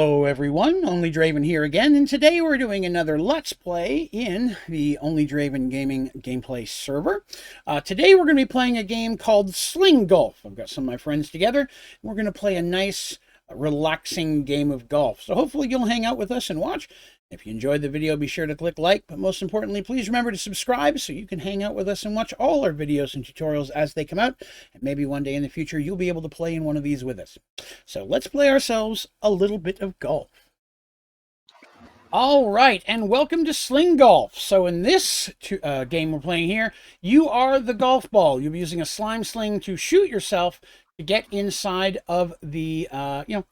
Hello everyone, Onlydraven here again, and today we're doing another Let's Play in the Onlydraven Gaming gameplay server. Today we're going to be playing a game called Sling Golf. I've got some of my friends together, and we're going to play a nice, relaxing game of golf. So hopefully you'll hang out with us and watch. If you enjoyed the video, be sure to click like, but most importantly, please remember to subscribe so you can hang out with us and watch all our videos and tutorials as they come out, and maybe one day in the future you'll be able to play in one of these with us. So let's play ourselves a little bit of golf. All right, and welcome to Sling Golf. So in this game we're playing here, you are the golf ball. You'll be using a slime sling to shoot yourself to get inside of the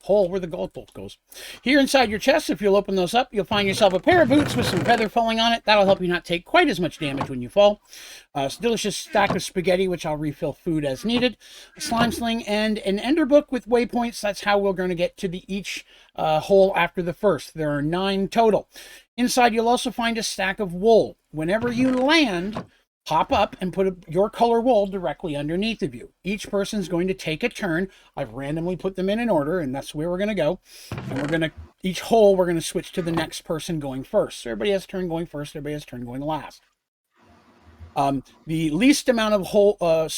hole where the golf ball goes. Here inside your chest, if you'll open those up, you'll find yourself a pair of boots with some feather falling on it. That'll help you not take quite as much damage when you fall. A delicious stack of spaghetti, which I'll refill food as needed. A slime sling and an ender book with waypoints. That's how we're going to get to each hole after the first. There are 9 total. Inside, you'll also find a stack of wool. Whenever you land, hop up and put your color wool directly underneath of you. Each person's going to take a turn. I've randomly put them in order, and that's where we're going to go. And each hole, we're going to switch to the next person going first. So everybody has a turn going first. Everybody has a turn going last. The least amount of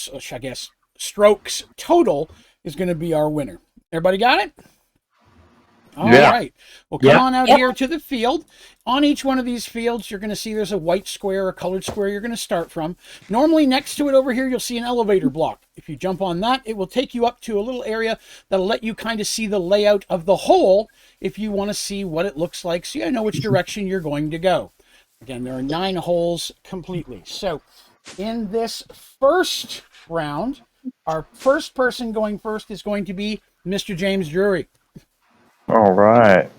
strokes total is going to be our winner. Everybody got it? All right. Well, come on out here to the field. On each one of these fields, you're going to see there's a white square, a colored square you're going to start from. Normally, next to it over here, you'll see an elevator block. If you jump on that, it will take you up to a little area that'll let you kind of see the layout of the hole if you want to see what it looks like, so you know which direction you're going to go. Again, there are 9 holes completely. So, in this first round, our first person going first is going to be Mr. James Drury. All right.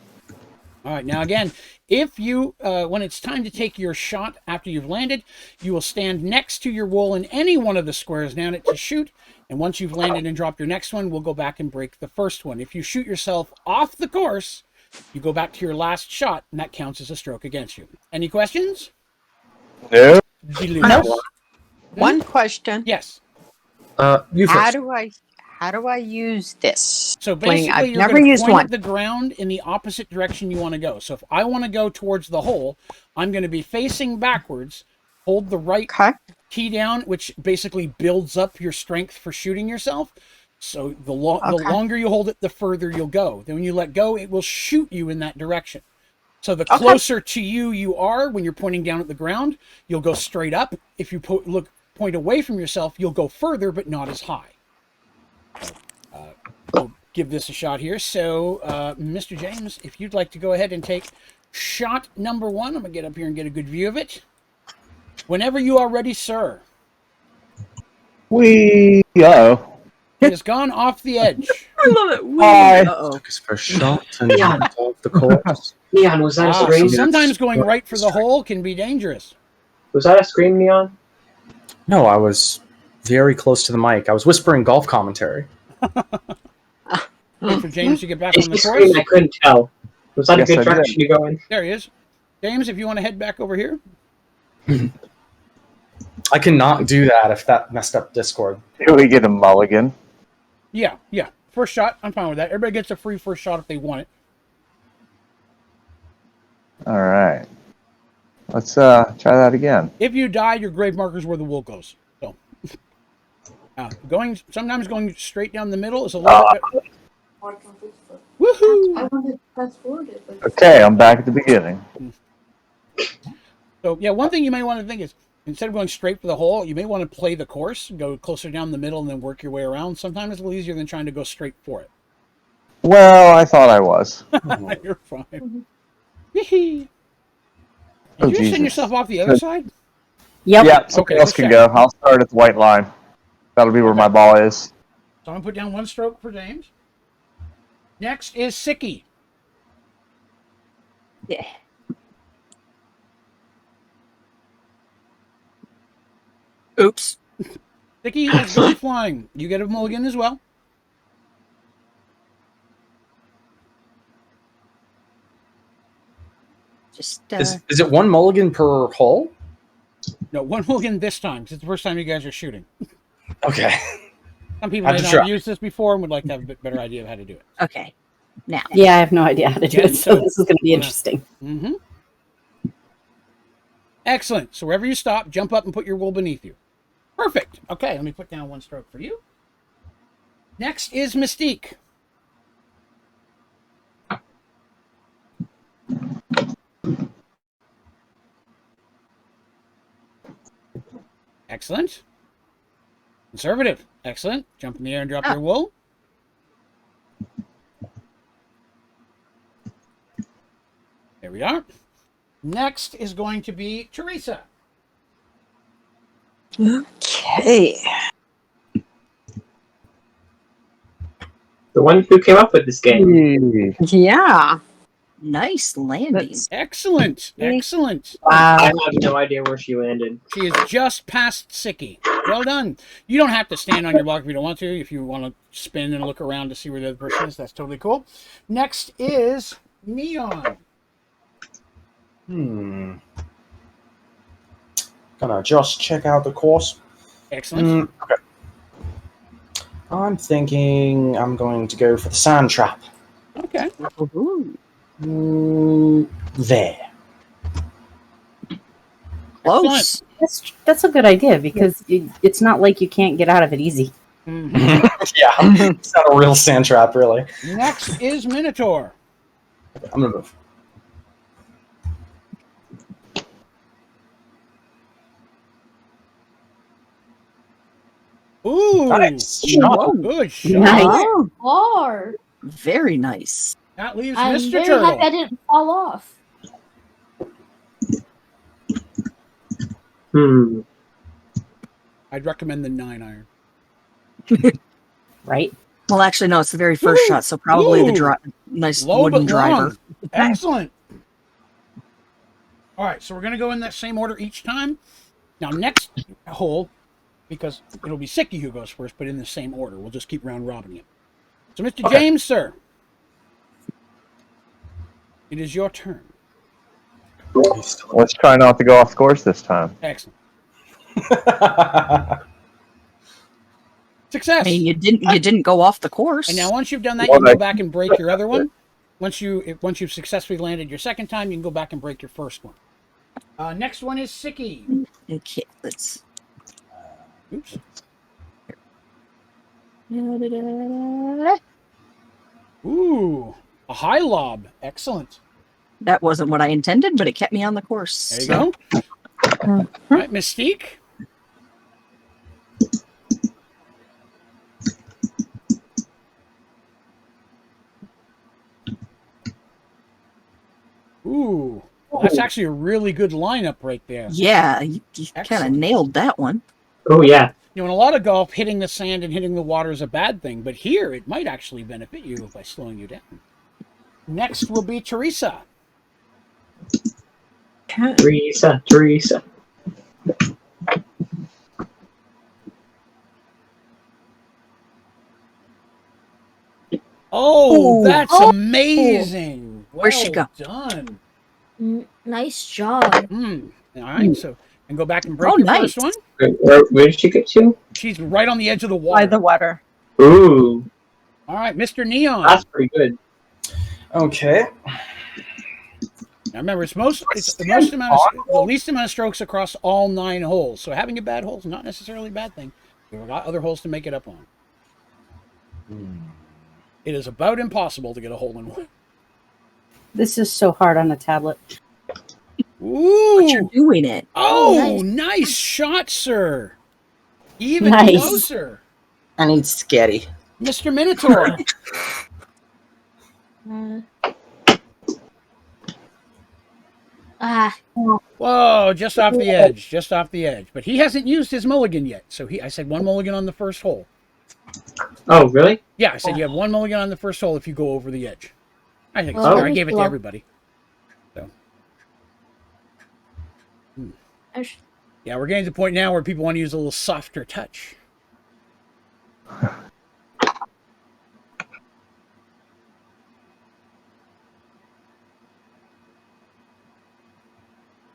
All right. Now, again, if you, when it's time to take your shot after you've landed, you will stand next to your wool in any one of the squares down it to shoot. And once you've landed and dropped your next one, we'll go back and break the first one. If you shoot yourself off the course, you go back to your last shot, and that counts as a stroke against you. Any questions? No. No. One question. Yes. How do I use this? So basically, I've you're never going to used point one. at the ground in the opposite direction you want to go. So if I want to go towards the hole, I'm going to be facing backwards, hold the right key down, which basically builds up your strength for shooting yourself. So the longer you hold it, the further you'll go. Then when you let go, it will shoot you in that direction. So the closer to you are when you're pointing down at the ground, you'll go straight up. If you point away from yourself, you'll go further, but not as high. We'll give this a shot here. So, Mr. James, if you'd like to go ahead and take shot number 1, I'm going to get up here and get a good view of it. Whenever you are ready, sir. It It has gone off the edge. I love it. Took his first shot and jumped off the course. Neon, was that a So scream? sometimes going right for the hole can be dangerous. Was that a scream, Neon? No, I was very close to the mic. I was whispering golf commentary. Wait for James to get back If on you the course. screamed, I couldn't tell. Was that Yes, a good I did. direction to go in? There he is. James, if you want to head back over here. I cannot do that if that messed up Discord. Do we get a mulligan? Yeah. First shot, I'm fine with that. Everybody gets a free first shot if they want it. All right. Let's try that again. If you die, your grave marker's where the wool goes. So, sometimes going straight down the middle is a little bit. Woohoo! I wanted to fast forward it, but Okay, I'm back at the beginning. So, yeah, one thing you may want to think is, instead of going straight for the hole, you may want to play the course, go closer down the middle, and then work your way around. Sometimes it's a little easier than trying to go straight for it. Well, I thought I was. You're fine. Yee-hee. Oh, Did you Jesus. send yourself off the other side? Yep. Yeah, somebody else can go. I'll start at the white line. That'll be where my ball is. So I'm going to put down 1 stroke for James. Next is Sicky. Yeah. Oops. Sicky has gone flying. You get a mulligan as well. Just Is it 1 mulligan per hole? No, 1 mulligan this time, 'cause it's the first time you guys are shooting. Okay. Some people Have may to not try. have used this before and would like to have a bit better idea of how to do it. okay. now. Yeah, I have no idea how to do Yeah, it, so so- this is going to be wanna- interesting. Mm-hmm. Excellent. So wherever you stop, jump up and put your wool beneath you. Perfect. Okay, let me put down 1 stroke for you. Next is Mystique. Excellent. Conservative. Excellent. Jump in the air and drop your wool. There we are. Next is going to be Teresa. Okay. The one who came up with this game. Yeah. Nice landing. Excellent. Excellent. I Wow. have no idea where she landed. She is just past Sicky. Well done. You don't have to stand on your block if you don't want to. If you want to spin and look around to see where the other person is, that's totally cool. Next is Neon. Gonna just check out the course. Excellent. Okay. I'm thinking I'm going to go for the sand trap. Okay. Ooh, There. close. That's a good idea because it's not like you can't get out of it easy. Mhm. Yeah, it's not a real sand trap, really. Next is Minotaur. I'm gonna move. Ooh. Nice shot. Good shot. Nice. Oh, Far. very nice. That leaves I'm Mr. very Turtle. happy I didn't fall off. I'd recommend the 9-iron. Right? Well, actually, no, it's the very first Ooh, shot, so probably the ooh. nice Low wooden but driver. long. Excellent. All right, so we're going to go in that same order each time. Now, next hole, because it'll be Sicky who goes first, but in the same order. We'll just keep round robbing it. So, Mr. Okay. James, sir, it is your turn. Let's try not to go off course this time. Excellent. Success. I mean, you didn't go off the course. And now, once you've done that, you can go back and break your other one. Once you've successfully landed your second time, you can go back and break your first one. Next one is Sicky. Okay, let's. Oops. Ooh, a high lob. Excellent. That wasn't what I intended, but it kept me on the course. There you go. All right, Mystique. Ooh, that's actually a really good lineup right there. Yeah, you kind of Excellent. nailed that one. Oh yeah. You know, in a lot of golf, hitting the sand and hitting the water is a bad thing, but here it might actually benefit you by slowing you down. Next will be Teresa. Teresa. Oh, Ooh. that's Oh. amazing. Where'd she Well go? done. Nice job. All right, so and go back and break Oh, your nice. first one. Where did she get to? She's right on the edge of the water. By the water. Ooh, All right, Mr. Neon. that's pretty good. Okay. Now remember, it's the least amount of strokes across all 9 holes. So having a bad hole is not necessarily a bad thing. You've got other holes to make it up on. It is about impossible to get a hole in one. This is so hard on a tablet. Ooh! But you're doing it. Oh, nice shot, sir. Even Nice. closer. I need scatty. Mr. Minotaur. Whoa, just off the edge. Just off the edge. But he hasn't used his mulligan yet. So I said 1 mulligan on the first hole. Oh really? Yeah, I said you have 1 mulligan on the first hole if you go over the edge. I think it's Oh. fair. I gave it to everybody. So. Yeah, we're getting to the point now where people want to use a little softer touch.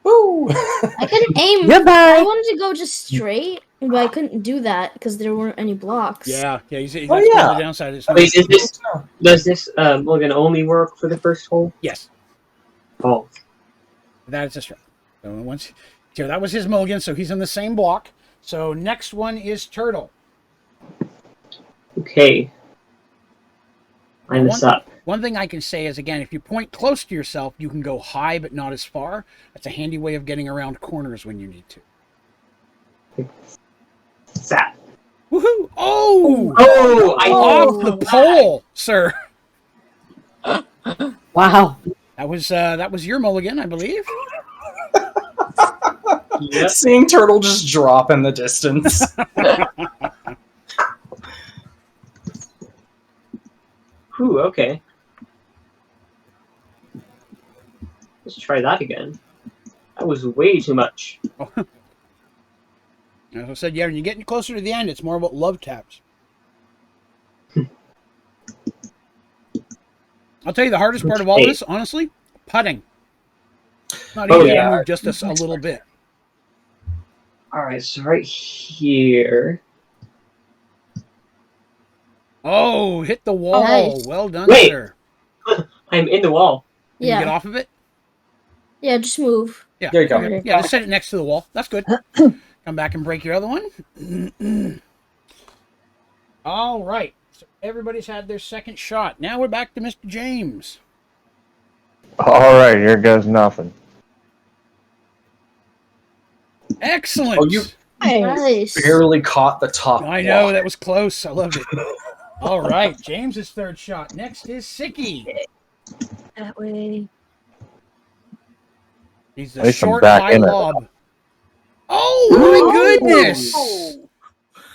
Woo! I couldn't aim. Goodbye. I wanted to go just straight, But I couldn't do that because there weren't any blocks. Yeah, yeah. That's Oh, yeah. the downside. It's Wait, does this mulligan only work for the first hole? yes, Oh, that is a strike. So that was his mulligan, so he's in the same block. So next one is Turtle. okay. Line this up. One thing I can say is, again, if you point close to yourself, you can go high but not as far. That's a handy way of getting around corners when you need to. Sat. Woohoo! Oh! Oh, Off the pole, sir. Wow. That was your mulligan, I believe. Yep. Seeing Turtle just drop in the distance. Ooh, okay. Let's try that again. That was way too much. As I said, yeah, when you're getting closer to the end, it's more about love taps. I'll tell you the hardest part of all this, honestly, putting. Not Oh, easy yeah. to move just a little bit. Alright, so right here. Oh, hit the wall. Nice. Well done, Wait. sir. I'm in the wall. Can you get Yeah. off of it? Yeah, just move. Yeah. There you go. Okay. Yeah, just set it next to the wall. That's good. Come back and break your other one. All right. So everybody's had their second shot. Now we're back to Mr. James. All right, here goes nothing. Excellent. Oh, you- Nice. Barely caught the top. I know, block. that was close. I loved it. All right. James's third shot. Next is Sicky. That way. He's At a least I'm short, back high in it. lob. Oh, my goodness.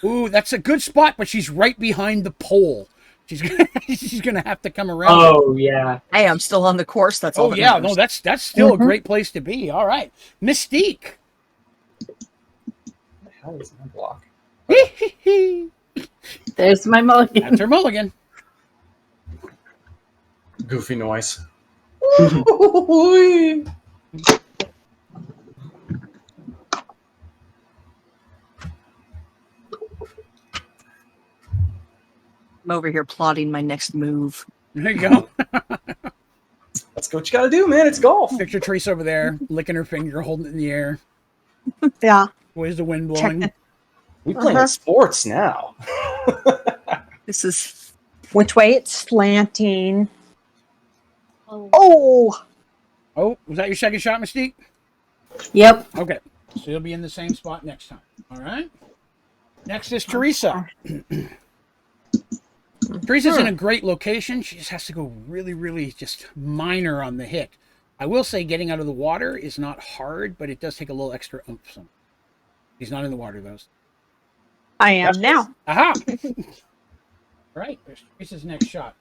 Ooh, that's a good spot, but she's right behind the pole. She's gonna have to come around. Oh, yeah. Hey, I'm still on the course. That's all. Oh that yeah, matters. no, that's still a great place to be. All right, Mystique. What the hell is my block? There's my mulligan. That's her mulligan. Goofy noise. I'm over here plotting my next move. There you go. That's what you gotta do, man. It's golf. Picture Teresa over there, licking her finger, holding it in the air. Yeah. Where's the wind blowing? We playing Uh-huh. sports now. This is. Which way it's slanting. Oh. Oh! Oh, was that your second shot, Mystique? Yep. Okay, so you'll be in the same spot next time. All right. Next is Teresa. Teresa's in a great location. She just has to go really, really just minor on the hit. I will say getting out of the water is not hard, but it does take a little extra oomph. He's not in the water, though. I am now. Aha! Right, there's Teresa's next shot.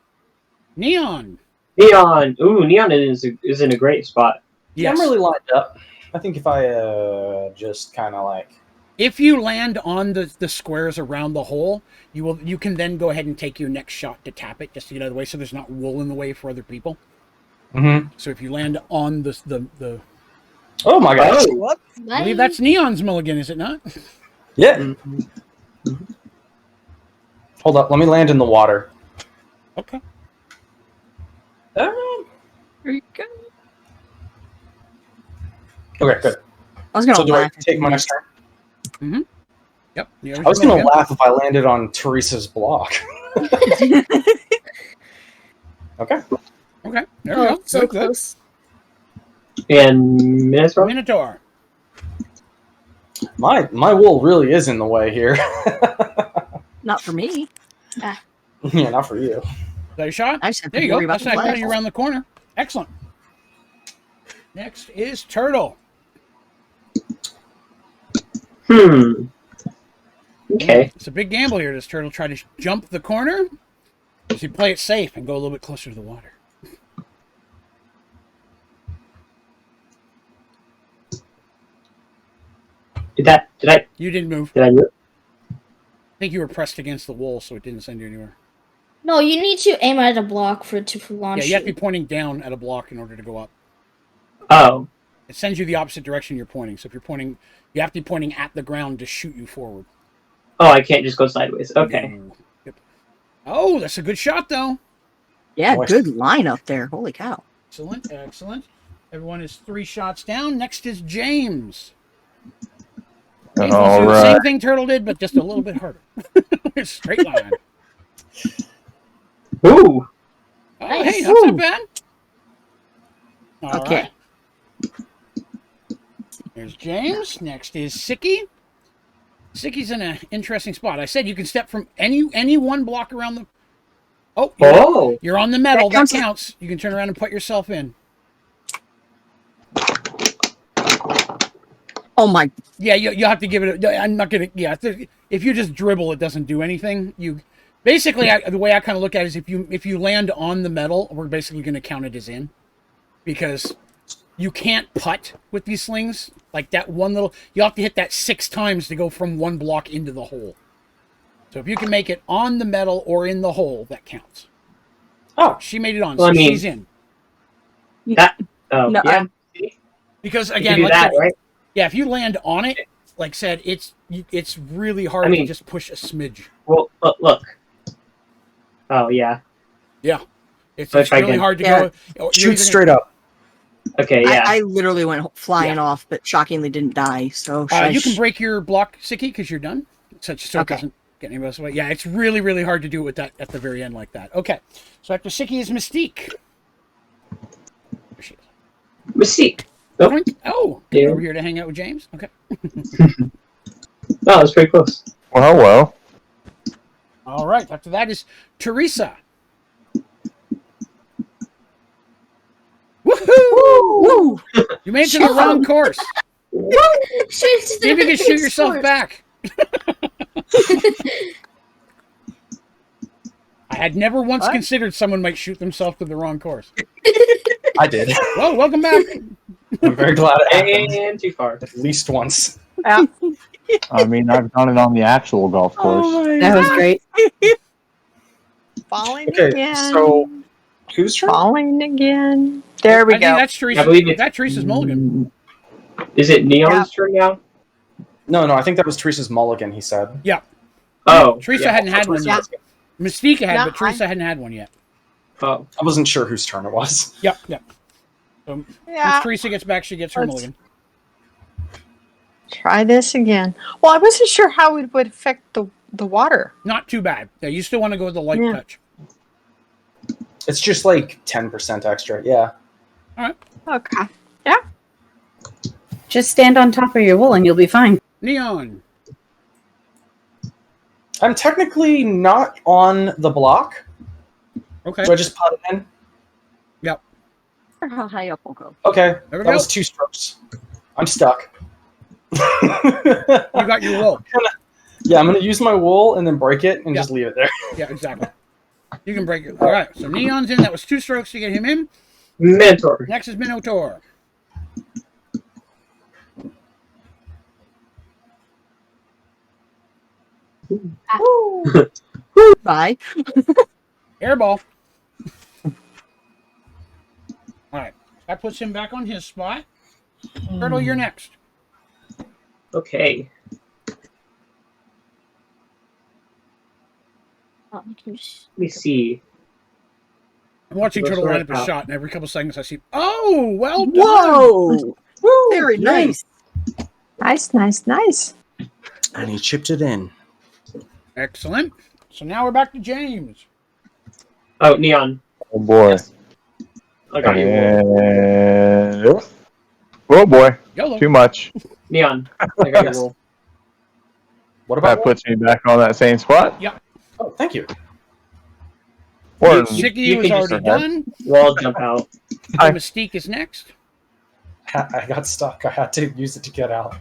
Neon. Neon. Ooh, Neon is in a great spot. Yeah, Yes. I'm really lined up. I think if I just kind of like. If you land on the squares around the hole, you can then go ahead and take your next shot to tap it just to get out of the way, so there's not wool in the way for other people. Mm-hmm. So if you land on the Oh my gosh! Oh. I Nice. believe that's Neon's mulligan, is it not? Yeah. Mhm. Hold up. Let me land in the water. Okay. There you go. Okay, good. I was gonna So do I laugh. if take you my missed. next turn? Yep. I was gonna laugh if I landed on Teresa's block. Okay. Okay. There we Oh, go. so Good, good. close. And Minotaur. Minotaur. My wool really is in the way here. Not for me. Yeah, not for you. Is that your shot? I just have There to you worry go. about That's the not flag. you around the corner. Excellent. Next is Turtle. Okay. It's a big gamble here. Does Turtle try to jump the corner? Does he play it safe and go a little bit closer to the water? Did I You didn't move. do it? I think you were pressed against the wall, so it didn't send you anywhere. No, you need to aim at a block for it to launch Yeah, you have to you. be pointing down at a block in order to go up. Oh. It sends you the opposite direction you're pointing. So if you're pointing, you have to be pointing at the ground to shoot you forward. Oh, I can't just go sideways. Okay. No. Yep. Oh, that's a good shot, though. Yeah, Nice. good line up there. Holy cow. Excellent, excellent. Everyone is 3 shots down. Next is James. James will All do the same right. thing Turtle did, but just a little bit harder. Straight line. Ooh. Oh, Nice. hey, that's not bad. All Okay. right. There's James. Next is Sicky. Sicky's in an interesting spot. I said you can step from any one block around the... Oh, Oh. you're on the metal. That That counts. You can turn around and put yourself in. Oh my. Yeah, you have to give it. I'm not gonna. Yeah, if you just dribble, it doesn't do anything. You basically the way I kind of look at it is if you land on the metal, we're basically going to count it as in, because you can't putt with these slings like that. One little, you have to hit that 6 times to go from one block into the hole. So if you can make it on the metal or in the hole, that counts. Oh. She made it on, Well, so I mean- she's in. Oh, No, yeah. Because You again, can do like that, right? yeah, if you land on it, like said, it's really hard I mean- to just push a smidge. Well, look. Oh, yeah. It's If I really can- hard to Yeah. go. You're Shoot either straight up. Okay, yeah. I literally went flying off, but shockingly didn't die. So you can break your block, Sicky, because you're done. Such so Okay. it doesn't get any of us away. Yeah, it's really, really hard to do it with that at the very end like that. Okay, so after Sicky is Mystique. There she is. Mystique. Nope. Boink. Oh, Yeah. over here to hang out with James. Okay. Oh, that was pretty close. Well, hello. All right. After that is Teresa. Woohoo! Woo! You made it to the wrong course. See if you can shoot yourself back. I had never once What? considered someone might shoot themselves to the wrong course. I did. Well, welcome back. I'm very glad it happened. And too far. At least once. Yeah. I mean, I've done it on the actual golf course. That was great. Falling Okay, again. so whose turn? Falling again. There we I think go. that's Teresa. I believe it's- That's Teresa's mulligan. Is it Neon's turn now? No, I think that was Teresa's mulligan, he said. Oh. Teresa yeah. hadn't had one yet. Mystique had, No, but Teresa hadn't had one yet. Oh. I wasn't sure whose turn it was. Yep. So Yeah. once Teresa gets back, she gets her Let's- mulligan. Try this again. Well, I wasn't sure how it would affect the water. Not too bad. Yeah, you still want to go with the light Yeah. touch. It's just like 10% extra, yeah. Okay. Just stand on top of your wool and you'll be fine. Neon. I'm technically not on the block. Okay. Do I just put it in? How high up we'll go. Okay, There we that go. was 2 strokes. I'm stuck. You got your wool. Yeah, I'm going to use my wool and then break it and Yeah. just leave it there. Yeah, exactly. You can break it. All right. So Neon's in. That was 2 strokes to get him in. Mentor. Next is Minotaur. Bye. Airball. All right. That puts him back on his spot. Turtle, you're next. Okay. Oh, Let me see. I'm watching Looks Turtle line right up his out. shot, and every couple seconds I see, oh, well done. Whoa! Very nice. Nice. And he chipped it in. Excellent. So now we're back to James. Oh, Neon. Oh boy. I got you. And... Oh boy. YOLO. Too much. Neon. I got your roll. What That about puts me back on that same spot. Oh, thank you. Or Sicky you was can just already go ahead. done. Wall jump out. Hi. Mystique is next. I got stuck. I had to use it to get out.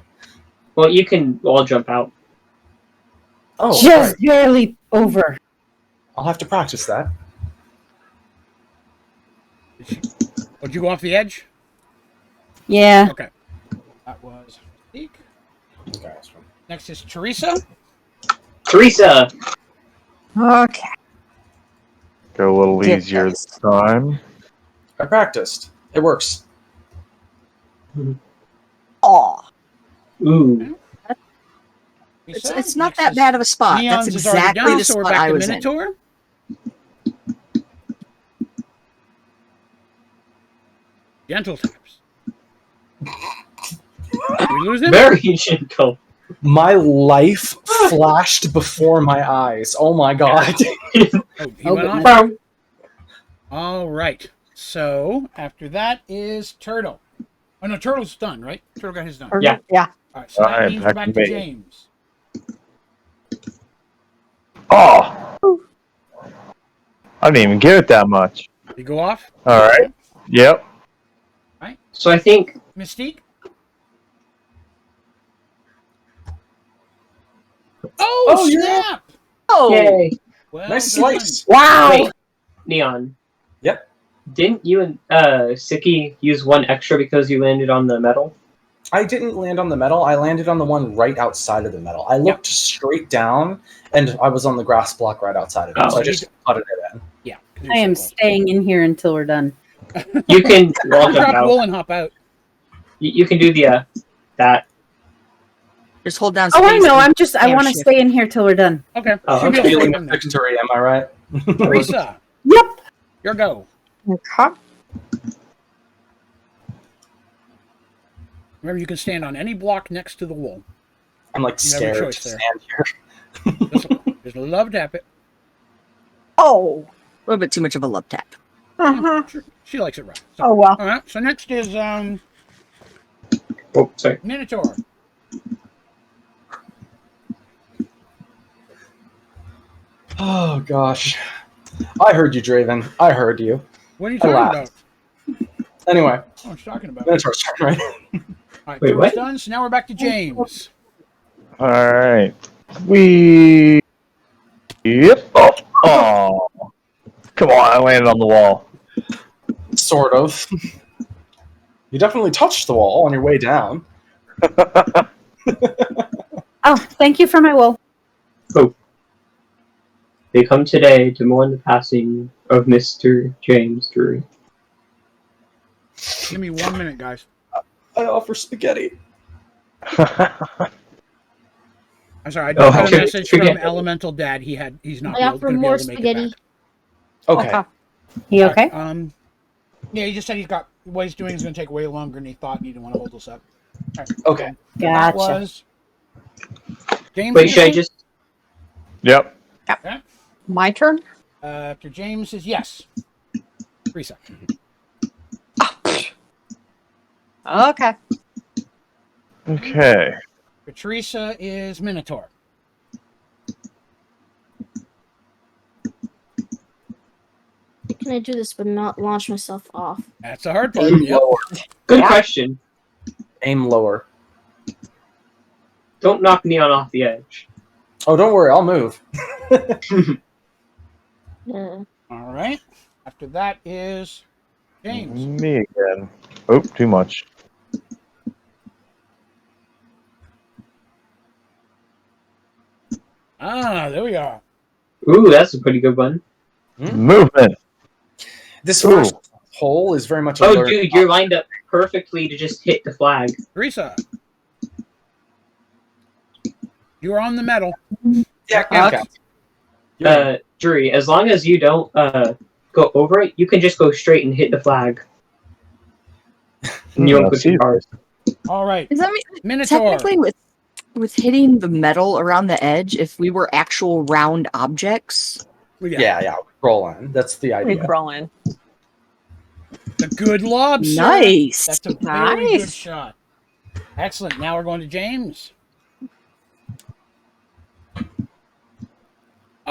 Well, you can wall jump out. Oh, Just right. barely over. I'll have to practice that. Would you go off the edge? Yeah. Okay. That was Mystique. Okay, that's fine. Next is Teresa. Teresa. Okay. go a little Get easier this. this time. I practiced. It works. Aw. Ooh. It's not that bad of a spot. Neon's That's is already exactly done, the so we're spot back I to was in. Minotaur. Gentle taps. We lose him? Very gentle. My life flashed before my eyes. Oh my god. Oh, he Oh, went off. goodness. All right. So after that is Turtle. Oh no, Turtle's done, right? Turtle got his done. Yeah. Yeah. All right. So that Alright, means we're back back to to me. James. Oh! I didn't even give it that much. You go off. Alright. Yep. So I think Mystique. Oh, Oh, yeah. snap! Oh. yay. Well Nice done. slice. Wow. Wait, Neon. Yep. Didn't you and Siki use one extra because you landed on the metal? I didn't land on the metal. I landed on the one right outside of the metal. I looked straight down, and I was on the grass block right outside of it. Oh. So I just putted it in. Yeah. I am staying in here until we're done. You can wall jump Drop out. wool and hop out. You can do the that. Just hold down Oh, space. I know. and I air want to shift. stay in here till we're done. Okay. Oh, Should be okay. able to Feeling take of him now. victory, am I right? Teresa, Yep. your go. Okay. Remember, you can stand on any block next to the wall. I'm like You have a scared choice to there. stand here. Just love tap it. Oh. A little bit too much of a love tap. Uh-huh. She likes it rough. So, Oh, well. all right. So next is Oh, sorry. Minotaur. Oh gosh. I heard you, Draven. I heard you. What are you I talking laughed. about? Anyway, What are you talking about? Minotaur's turn, right? All right, Wait, Turtle's what? done. So now we're back to James. Alright. We. Yep. Oh. Come on, I landed on the wall. Sort of. You definitely touched the wall on your way down. Oh, thank you for my wool. They come today to mourn the passing of Mr. James Drury. Give me 1 minute, guys. I offer spaghetti. I'm sorry. I Oh, got a okay. message from Forget- Elemental Dad. He's not I going offer to be more able to make spaghetti. it back. Okay. You okay? Yeah, he just said he's got what he's doing is going to take way longer than he thought, and he didn't want to hold us up. All right. Okay. That Gotcha. was James. Wait, should I Anderson? just? Yep. My turn? After James is yes. Teresa. Okay. Okay. For Teresa is Minotaur. Can I do this but not launch myself off? That's the hard part. Aim Yep. lower. Good Yeah. question. Aim lower. Don't knock Neon off the edge. Oh, don't worry. I'll move. Yeah. All right. After that is James. Me again. Oh, too much. Ah, there we are. Ooh, that's a pretty good one. Movement. This Ooh. first hole is very much a Oh, learn- dude, you're lined up perfectly to just hit the flag. Teresa. You are on the metal. Yeah, Yeah. okay. Drury, as long as you don't go over it, you can just go straight and hit the flag. And you won't go too hard. All right. Does that mean Minotaur. technically with hitting the metal around the edge, if we were actual round objects? Yeah. Roll in. That's the We idea. roll in. A good lob, sir. Nice. That's a very good Nice. shot. Excellent. Now we're going to James.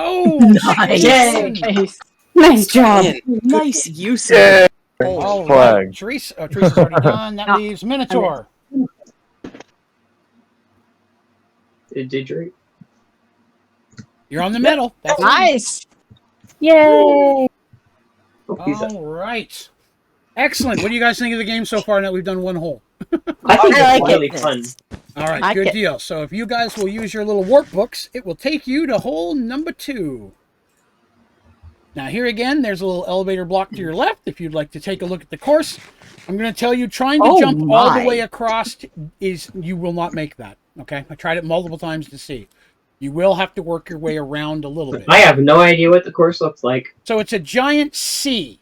Oh, Nice. Jason. Nice. Nice job. Nice use. Yeah. All Flag. right. Teresa's already done. That No. leaves Minotaur. Did Drury? You're on the metal. That's Nice. Yay. Oh, he's up. all right. Excellent. What do you guys think of the game so far now that we've done one hole? I think I it's like really it. fun. All right, Like good it. deal. So if you guys will use your little workbooks, it will take you to hole number 2. Now here again, there's a little elevator block to your left if you'd like to take a look at the course. I'm going to tell you, trying to Oh jump all the my. way across you will not make that. Okay, I tried it multiple times to see. You will have to work your way around a little bit. I have no idea what the course looks like. So it's a giant C.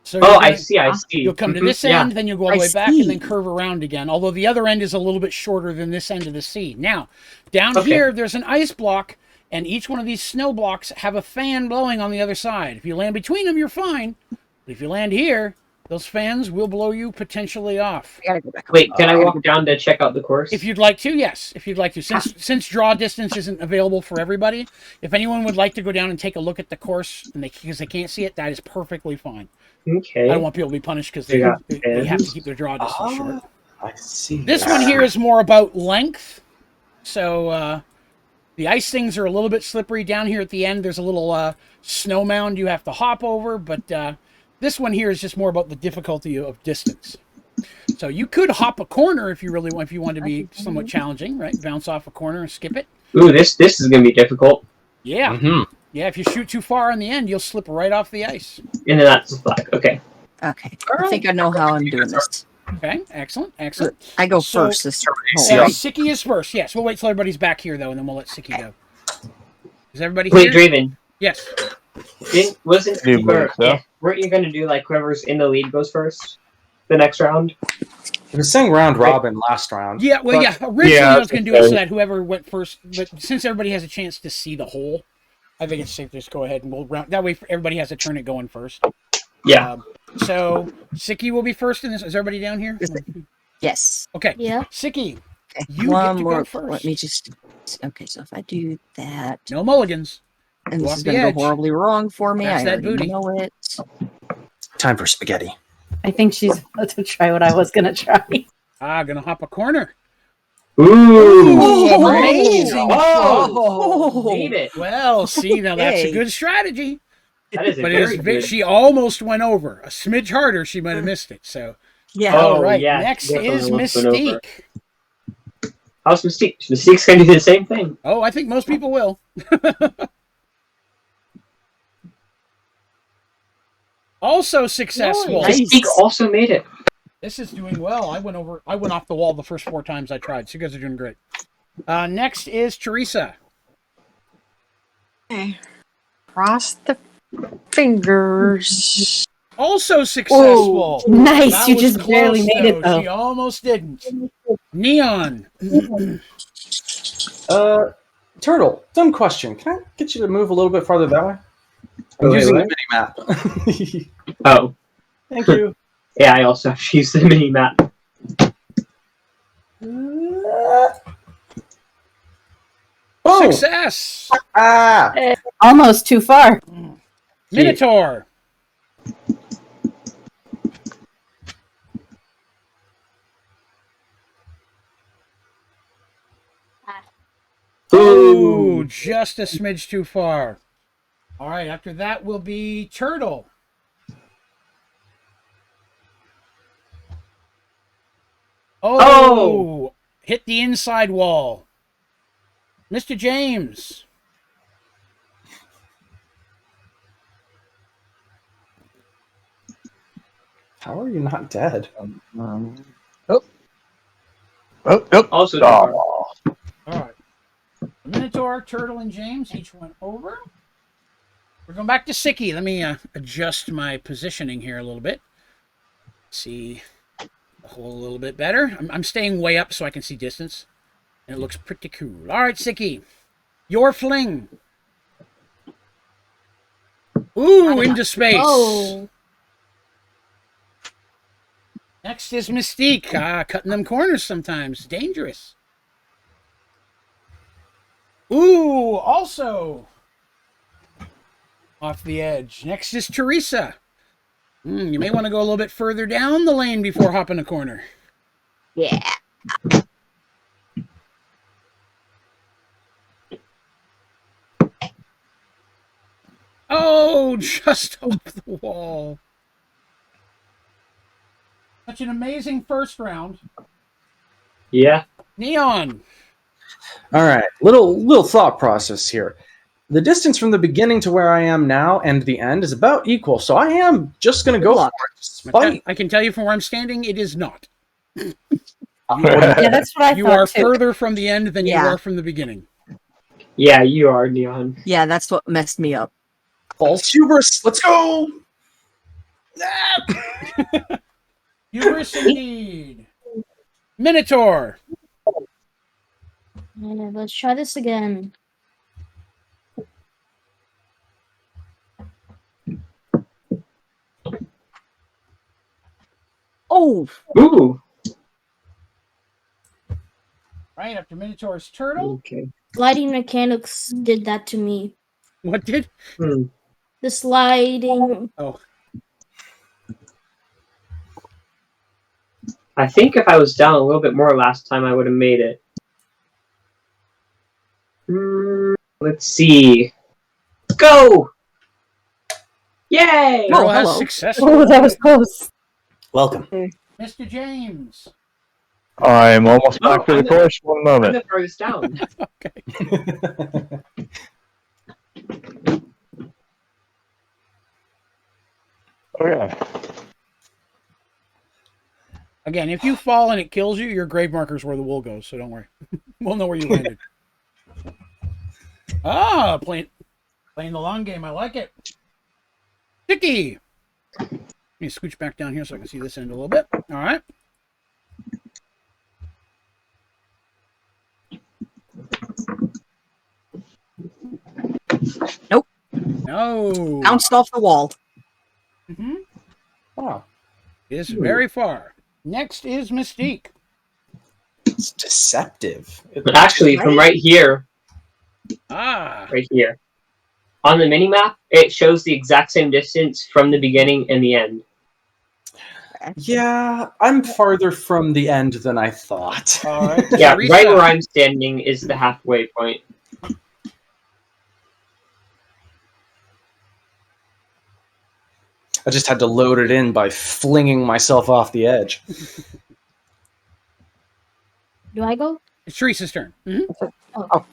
So Oh, you're I gonna- see. You'll come to Mhm, this yeah. end, then you'll go all the I way back, and then see. curve around again. Although the other end is a little bit shorter than this end of the C. Now, down Okay. here, there's an ice block, and each one of these snow blocks have a fan blowing on the other side. If you land between them, you're fine. But if you land here, those fans will blow you potentially off. I gotta go back. Wait, can I walk down to check out the course? If you'd like to, yes. If you'd like to, since draw distance isn't available for everybody, if anyone would like to go down and take a look at the course, and because they can't see it, that is perfectly fine. Okay. I don't want people to be punished because they Yeah. have to keep their draw distance short. I see. This one here is more about length. So the ice things are a little bit slippery. Down here at the end, there's a little snow mound you have to hop over, but this one here is just more about the difficulty of distance. So you could hop a corner if you really want, if you want to be somewhat challenging, right? Bounce off a corner and skip it. Ooh, this is gonna be difficult. Yeah, Mm-hmm. yeah. If you shoot too far in the end, you'll slip right off the ice. And then that's the flag. Okay. Okay. I think I know how I'm doing this. Okay, excellent, excellent. I go So- first this time. So- Alright. Siki is first. Yes, we'll wait till everybody's back here though, and then we'll let Siki go. Is everybody Wait, here? Draven. Yes. Wasn't Do you believe so? yeah, weren't you gonna do like whoever's in the lead goes first? The next round? It was saying round robin last round. Yeah, well, but- yeah. Originally, Yeah, I was going to do it okay. so that whoever went first, but since everybody has a chance to see the hole, I think it's safe to just go ahead and we'll round. That way, everybody has a turn at going first. Yeah. So Siki will be first in this. Is everybody down here? Yes. Okay. Yeah. Siki, Okay. You One get to more. go first. Let me just. Okay, so if I do that, no mulligans. and Go this off is the going to edge. go horribly wrong for me. That's I that already booty. know it. Time for spaghetti. I think she's about to try what I was gonna try. Gonna hop a corner. Ooh. Oh, amazing! Oh, made it. Well, see, now that's a Hey. good strategy. That is a But it very is, good. she almost went over. A smidge harder, she might have missed it. So, Yeah. Oh, all right. yeah, Next definitely is almost went over. Mystique. How's Mystique? Mystique's gonna do the same thing. Oh, I think most people will. Also successful. Nice. Mystique also made it. This is doing well. I went off the wall the first 4 times I tried. So you guys are doing great. Next is Teresa. Okay. Cross the fingers. Also successful. Nice, That you was just barely close, made it though. She almost didn't. Neon. Turtle, dumb question. Can I get you to move a little bit farther that way? I'm Oh, wait, using what? the mini map. Oh, Thank you. yeah. I also have to use the mini map. Oh! Success. Ah! Almost too far. Minotaur. Ooh, just a smidge too far. All right, after that will be Turtle. Oh, hit the inside wall. Mr. James. How are you not dead? Also, too far. All right. Minotaur, Turtle, and James each went over. We're going back to Siki. Let me adjust my positioning here a little bit. See the hole a little bit better. I'm staying way up so I can see distance. And it looks pretty cool. All right, Siki. Your fling. Ooh, into space. Oh. Next is Mystique. Cutting them corners sometimes. Dangerous. Ooh, also off the edge. Next is Teresa. You may want to go a little bit further down the lane before hopping a corner. Yeah. Oh, just off the wall. Such an amazing first round. Yeah. Neon. All right, little thought process here. the distance from the beginning to where I am now and the end is about equal. So I am just going to go for luck. it. Despite I can tell you from where I'm standing, it is not. Yeah, that's what I You thought are too. further from the end than you Yeah. are from the beginning. Yeah, you are, Neon. Yeah, that's what messed me up. false hubris. Let's go. Ah! Hubris indeed. Minotaur. Yeah, let's try this again. Oh, Ooh. Right after Minotaur's turtle. Okay. Sliding mechanics did that to me. What did? Hmm. The sliding. Oh, I think if I was down a little bit more last time, I would have made it. Let's see. Go! Yay! turtle has hello. successful. Oh, that was close. Welcome. Mr. James. I'm almost back Oh, to the I'm the- course. One I'm moment. the furthest down. Okay. Again, if you fall and it kills you, your grave marker's where the wool goes, so don't worry. We'll know where you landed. Ah, playing the long game. I like it. Sticky. Let me scooch back down here so I can see this end a little bit. All right. Nope. No. Bounced off the wall. Mm-hmm. Wow. It is very far. Next is Mystique. It's deceptive. Actually, from right here, Ah. right here, on the mini map, it shows the exact same distance from the beginning and the end. Yeah, I'm farther from the end than I thought. All right. Yeah, Teresa. right where I'm standing is the halfway point. I just had to load it in by flinging myself off the edge. Do I go? It's Teresa's turn. Mhm. Oh.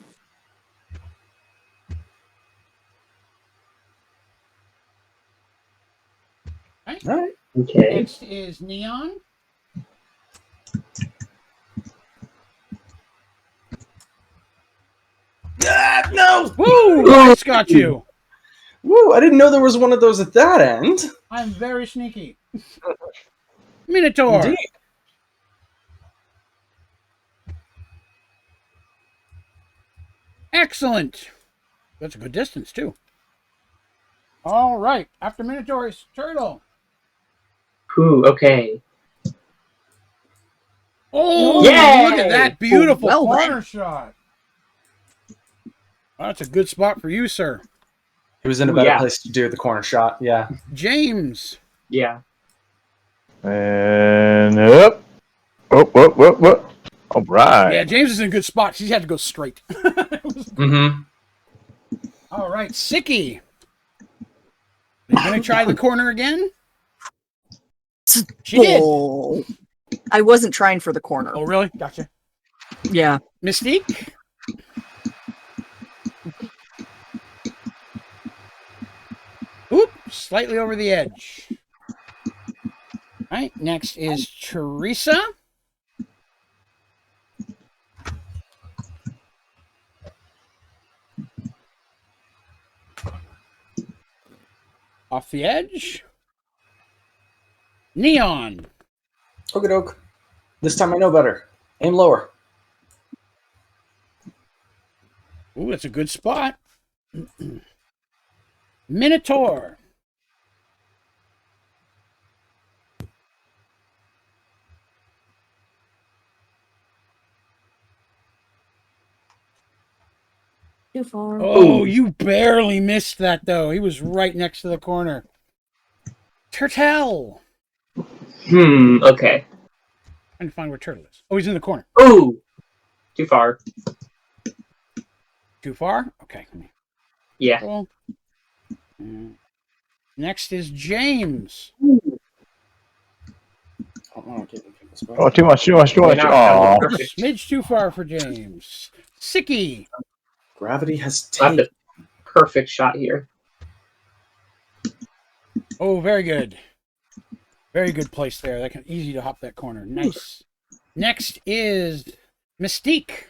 All right. Okay. Next is Neon. Ah, no! Woo! Nice got you. Woo! I didn't know there was one of those at that end. I'm very sneaky. Minotaur. Indeed. Excellent. That's a good distance, too. All right. After Minotaur is Turtle. Ooh, okay. Oh, Yay! look at that beautiful Well corner then. shot. Well, that's a good spot for you, sir. He was in a better Yeah. place to do the corner shot. Yeah. James. Yeah. And up. Up. All right. Yeah, James is in a good spot. He's had to go straight. Mm-hmm. All right, Sicky. You going to try the corner again? She did. Oh. I wasn't trying for the corner. Oh, really? Gotcha. Yeah. Mystique. Oop, slightly over the edge. All right, next is Teresa. Off the edge. Neon. Okie doke. This time I know better. Aim lower. Ooh, that's a good spot. Minotaur. Too far. Oh, you barely missed that, though. He was right next to the corner. Turtle. Okay. Trying to find where Turtle is. Oh, he's in the corner. Ooh! Too far. Too far? Okay. Yeah. Cool. Next is James. Oh, too much. Yeah, now- Oh. Perfect. Smidge too far for James. Sicky. Gravity has I have taken. to perfect shot here. Oh, very good. Very good place there. That can easy to hop that corner. Nice. Next is Mystique.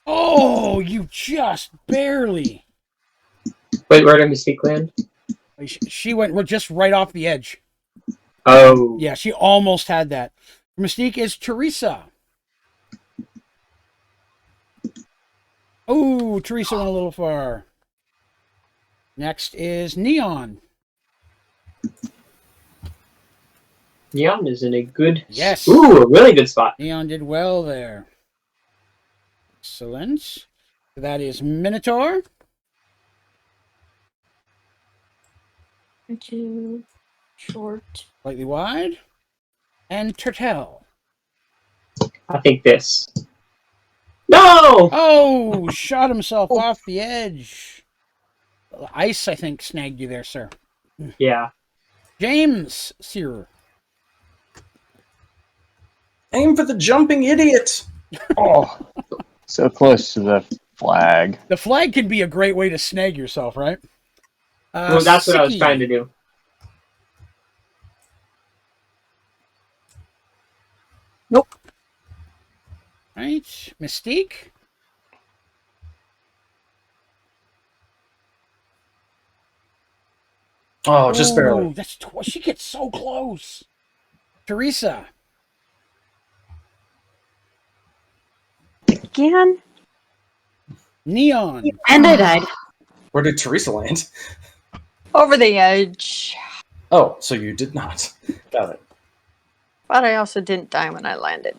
Oh, you just barely. Wait, where did Mystique land? She went just right off the edge. Oh. Yeah, she almost had that. Mystique is Teresa. Oh, Teresa went a little far. Next is Neon. Neon is in a good... Yes. Ooh, a really good spot. Neon did well there. Excellent. That is Minotaur. Too short. Slightly wide. And Turtle. I think this. No! Oh, shot himself off the edge. Ice, I think, snagged you there, sir. Yeah. James Sear. Aim for the jumping idiot. Oh, so close to the flag. The flag can be a great way to snag yourself, right? Well, that's what I was Siki. trying to do. Right. Mystique. Oh, just barely. That's she gets so close. Teresa. Again? Neon. And I died. Where did Teresa land? Over the edge. Oh, so you did not. Got it. But I also didn't die when I landed.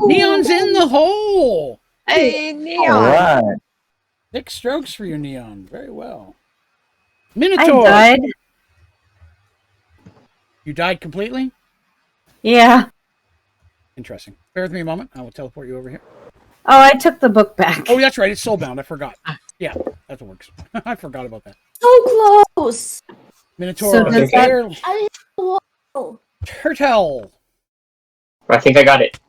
Neon's in the hole. Hey, Neon. All right. 6 strokes for you, Neon. Very well. I Minotaur. died. You died completely? Yeah. Interesting. Bear with me a moment. I will teleport you over here. Oh, I took the book back. Oh, that's right. It's soulbound. I forgot. Yeah, that works. I forgot about that. So close. Minotaur. So does that- Bear- I hit the wall. Turtle. I think I got it.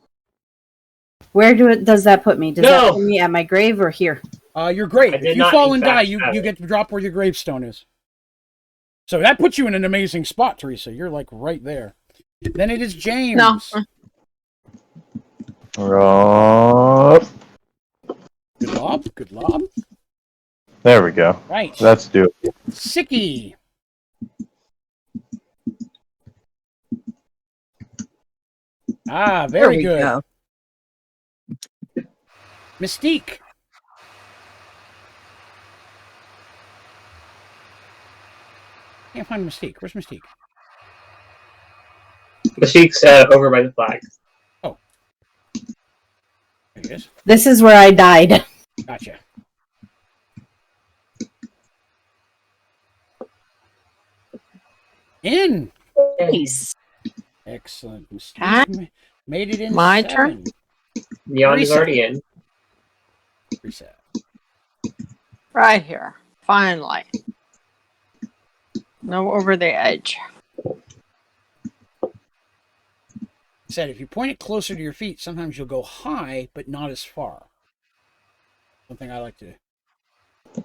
Where does that put me? Does No. that put me at my grave or here? Your grave. I If did you not, fall in and fact, die, you have get to drop where your gravestone is. So that puts you in an amazing spot, Teresa. You're like right there. Then it is James. No. Up. Good lob. Good lob. There we go. Right. That's doable. Siki. Ah, There very we good. go. Mystique. Can't find Mystique. Where's Mystique? Mystique's over by the flag. There he is. This is where I died. Gotcha. In. Nice. Excellent. Huh? Mystique made it in. My 7. turn? Neon is Reset. already in. Reset. Right here. Finally. No over the edge. Said if you point it closer to your feet, sometimes you'll go high, but not as far. Something I like to do.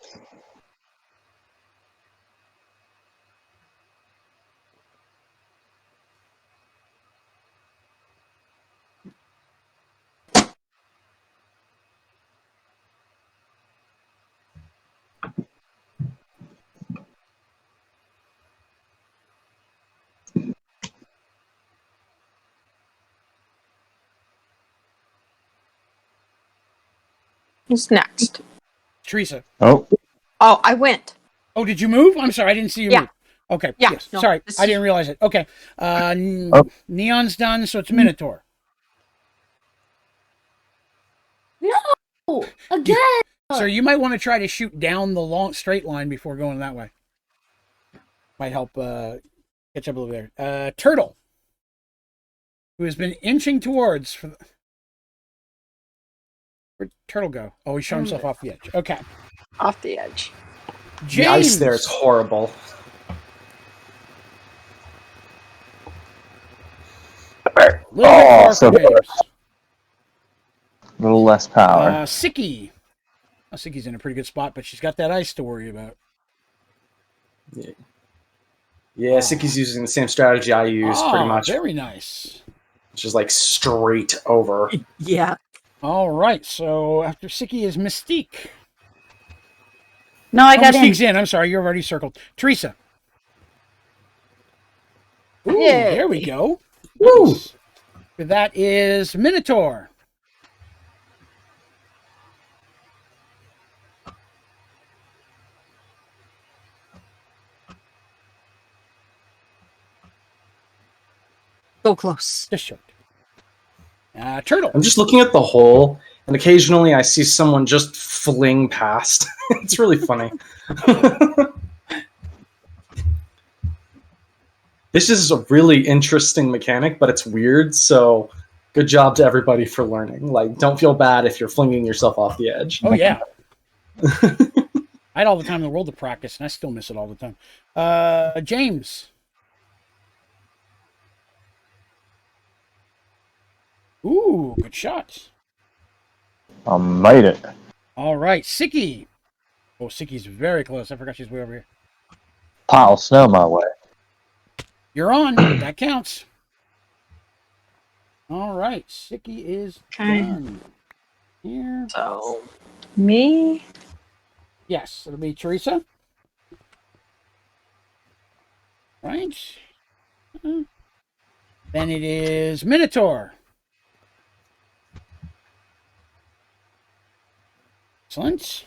Who's next? Teresa. Oh, Oh, I went. Oh, did you move? I'm sorry, I didn't see you Yeah. move. Okay. Yeah, Yes. no, Sorry, this I is- didn't realize it. Okay. Oh. Neon's done, so it's Minotaur. Oh, again. So you might want to try to shoot down the long straight line before going that way. Might help catch up a little there. Turtle, who has been inching towards. Where'd Turtle go? Oh, he shot himself off the edge. Okay. Off the edge. James. The ice there is horrible. Little bit far so from James. A little less power. Sicky. Oh, Sicky's in a pretty good spot, but she's got that ice to worry about. Yeah, Siki's using the same strategy I use, pretty much. Very nice. Which is like straight over. Yeah. All right, so after Sicky is Mystique. No, I got in. Mystique's in. I'm sorry, you're already circled. Teresa. Ooh, Yay. there we go. Woo! Nice. That is Minotaur. So close. Just short. Turtle. I'm just looking at the hole, and occasionally I see someone just fling past. It's really funny. This is a really interesting mechanic, but it's weird, so good job to everybody for learning. Like, don't feel bad if you're flinging yourself off the edge. Oh, yeah. I had all the time in the world to practice, and I still miss it all the time. James. Ooh, good shot. I made it. All right, Sicky. Oh, Sicky's very close. I forgot she's way over here. Pile of snow my way. You're on. That counts. All right, Sicky is Okay. done. Here. So, me. Yes, it'll be Teresa. Right. Then it is Minotaur. Excellent.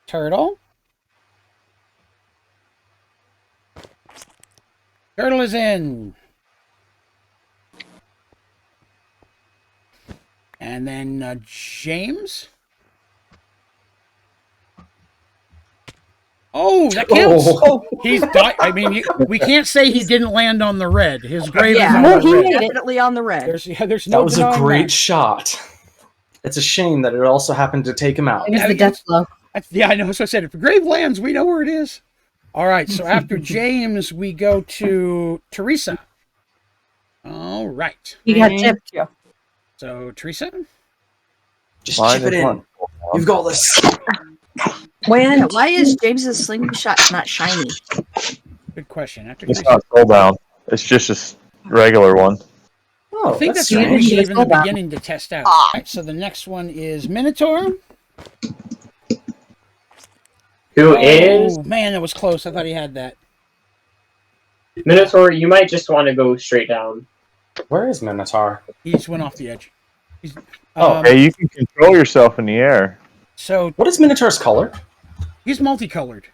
Turtle. Turtle is in. And then James. Oh, that counts. Oh. He's died. I mean, we can't say he didn't land on the red. His grave is Yeah, on No, the he red. made it. definitely on the red. There's That no was a denying great that. shot. It's a shame that it also happened to take him out. It was the death blow. Yeah, I know. So I said, if the grave lands, we know where it is. All right. So after James, we go to Teresa. All right. You got tipped. So Teresa. Just Mine chip it is in. one. You've got this. When? Why is James's slingshot not shiny? Good question. After It's Teresa. not skull bound. It's just a regular one. Oh, I think that's strange. what we Strange. gave in the beginning to test out. All right, so the next one is Minotaur. Who is Oh, man, that was close. I thought he had that. Minotaur? You might just want to go straight down. Where is Minotaur? He just went off the edge. He's, Oh, Hey, you can control yourself in the air. So What is Minotaur's color? he's multicolored.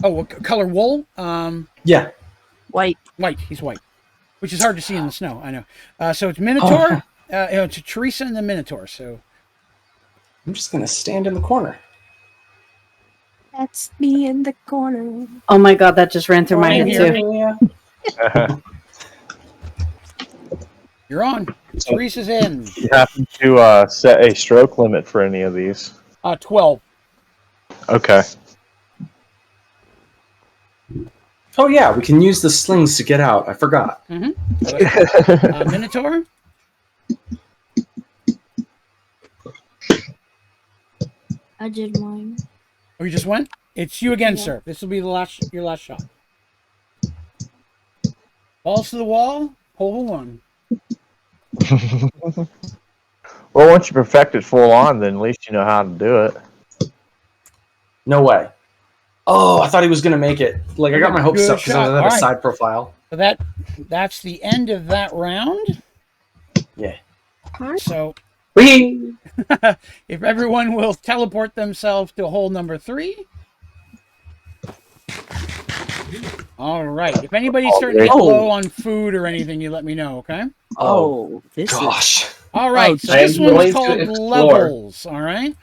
Oh, what color wool? Yeah. White. White. He's white, which is hard to see in the snow. I know. So it's Minotaur. To Teresa and the Minotaur. So I'm just going to stand in the corner. That's me in the corner. Oh my god, that just ran through my Same head here. too. you're on. Teresa's in. You happen to set a stroke limit for any of these? 12. Okay. Oh, yeah, we can use the slings to get out. I forgot. Minotaur. I did mine. Oh, you just went? It's you again, Yeah. sir. This will be your last shot. Balls to the wall. Hole one. Well, once you perfect it full on, then at least you know how to do it. No way. Oh, I thought he was going to make it. Like, I got my hopes Good up because I shot. had a Alright. side profile. So that's the end of that round. Yeah. So Whee! if everyone will teleport themselves to hole number 3. All right. If anybody's starting to get Oh. low on food or anything, you let me know, okay? Oh, this is. Gosh. All right. Oh, So I this am one's going to called explore. levels. All right.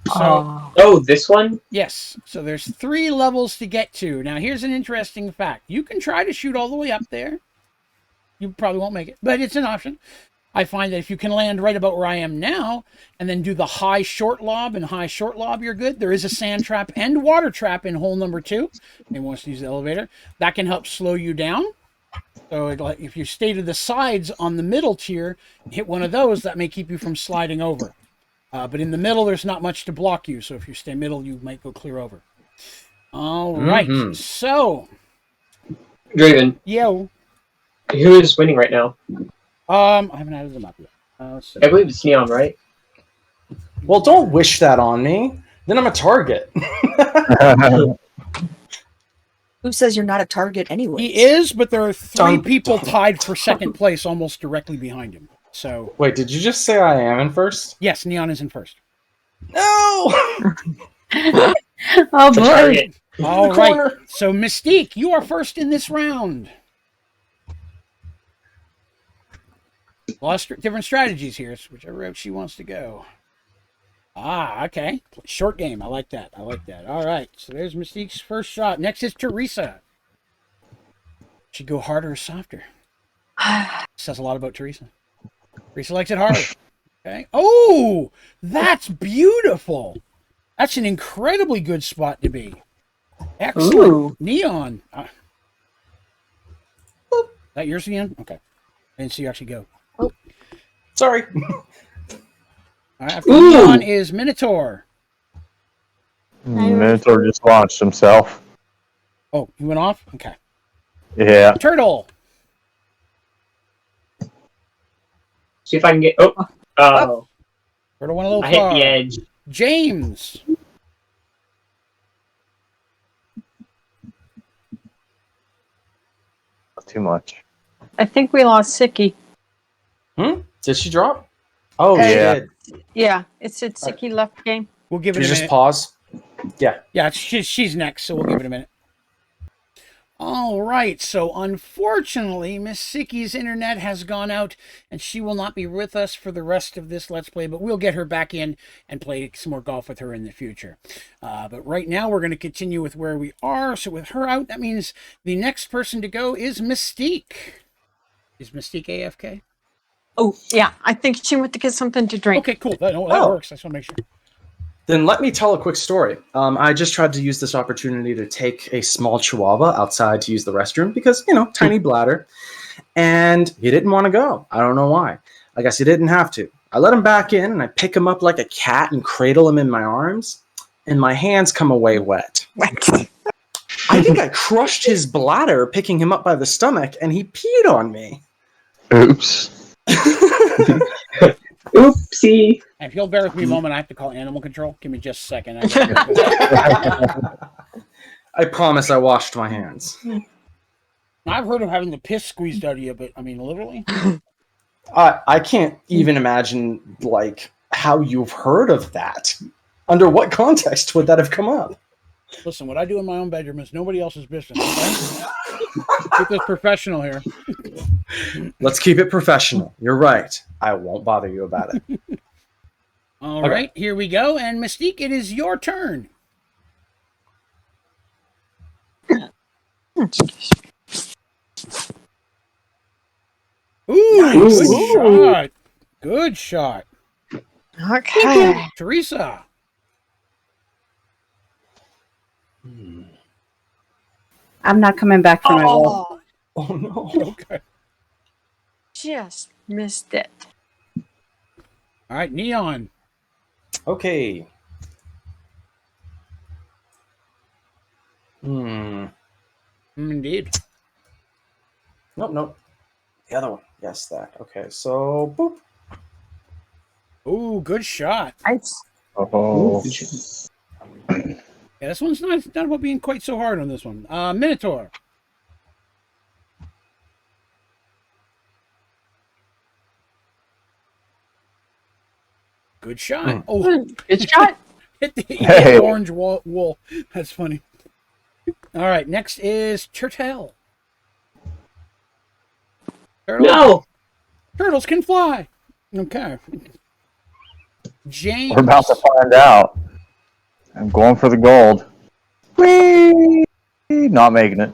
So Oh. Oh, this one? yes. So there's 3 levels to get to. Now here's an interesting fact. You can try to shoot all the way up there. You probably won't make it, but it's an option. I find that if you can land right about where I am now and then do the high short lob and high short lob, you're good. There is a sand trap and water trap in hole number 2. Anyone wants to use the elevator. That can help slow you down. So like if you stay to the sides on the middle tier, hit one of those, that may keep you from sliding over. But in the middle, there's not much to block you. So if you stay middle, you might go clear over. All right. So, Draven, yo, who is winning right now? I haven't added them up yet. Let's see. I believe it's Neon, right? Well, don't wish that on me. Then I'm a target. Who says you're not a target anyway? He is, but there are three Dun, people dun, tied for second place, almost directly behind him. So Wait, did you just say I am in first? yes, Neon is in first. No! Oh The boy. target. All corner. right. So Mystique, you are first in this round. Lots of different strategies here. It's whichever route she wants to go. Ah, okay. Short game. I like that. I like that. All right. So there's Mystique's first shot. Next is Teresa. Should go harder or softer? Says a lot about Teresa. Teresa likes it harder. Okay. Oh, that's beautiful. That's an incredibly good spot to be. Excellent. Ooh. Neon. That yours, Neon? Okay. I didn't see you actually go. Sorry. All right, after Ooh. Neon is Minotaur. Minotaur just launched himself. Oh, he went off? Okay. Yeah. Turtle. See if I can get. Oh. Turtle went a little I hit far. the edge. James. Too much. I think we lost Sicky. Did she drop? Oh, Hey. she Yeah. did. Yeah, it said Sicky left game. We'll give it Did a you just minute. pause? Yeah. Yeah, she's next, so we'll give it a minute. All right, so unfortunately, Miss Sicky's internet has gone out, and she will not be with us for the rest of this Let's Play, but we'll get her back in and play some more golf with her in the future. But right now, we're going to continue with where we are. So with her out, that means the next person to go is Mystique. Is Mystique AFK? Oh, yeah. I think she went to get something to drink. Okay, cool. That Oh. works. I just want to make sure. Then let me tell a quick story. I just tried to use this opportunity to take a small chihuahua outside to use the restroom because, tiny bladder. And he didn't want to go. I don't know why. I guess he didn't have to. I let him back in and I pick him up like a cat and cradle him in my arms. And my hands come away wet. I think I crushed his bladder picking him up by the stomach and he peed on me. Oops. Oopsie. And if you'll bear with me a moment, I have to call animal control. Give me just a second. I promise I washed my hands. I've heard of having the piss squeezed out of you, but I mean, literally. I can't even imagine how you've heard of that. Under what context would that have come up? Listen, what I do in my own bedroom is nobody else's business. Okay? Keep this professional here. Let's keep it professional. You're right. I won't bother you about it. All Okay. right, here we go. And Mystique, it is your turn. Ooh, Nice. good shot. Good shot. Okay. Teresa. I'm not coming back for my wall. Oh, Oh no. Okay. just missed it. All right, Neon. Okay. Indeed. Nope. The other one. Yes, that. Okay, so boop. Ooh, good shot. Nice. Oh. Yeah, this one's not about being quite so hard on this one. Minotaur. Good shot. Oh, Good shot. hit the Hey. orange wool. That's funny. All right, next is Turtle. Turtle. No. Turtles can fly. Okay. James. We're about to find out. I'm going for the gold. Whee! Not making it.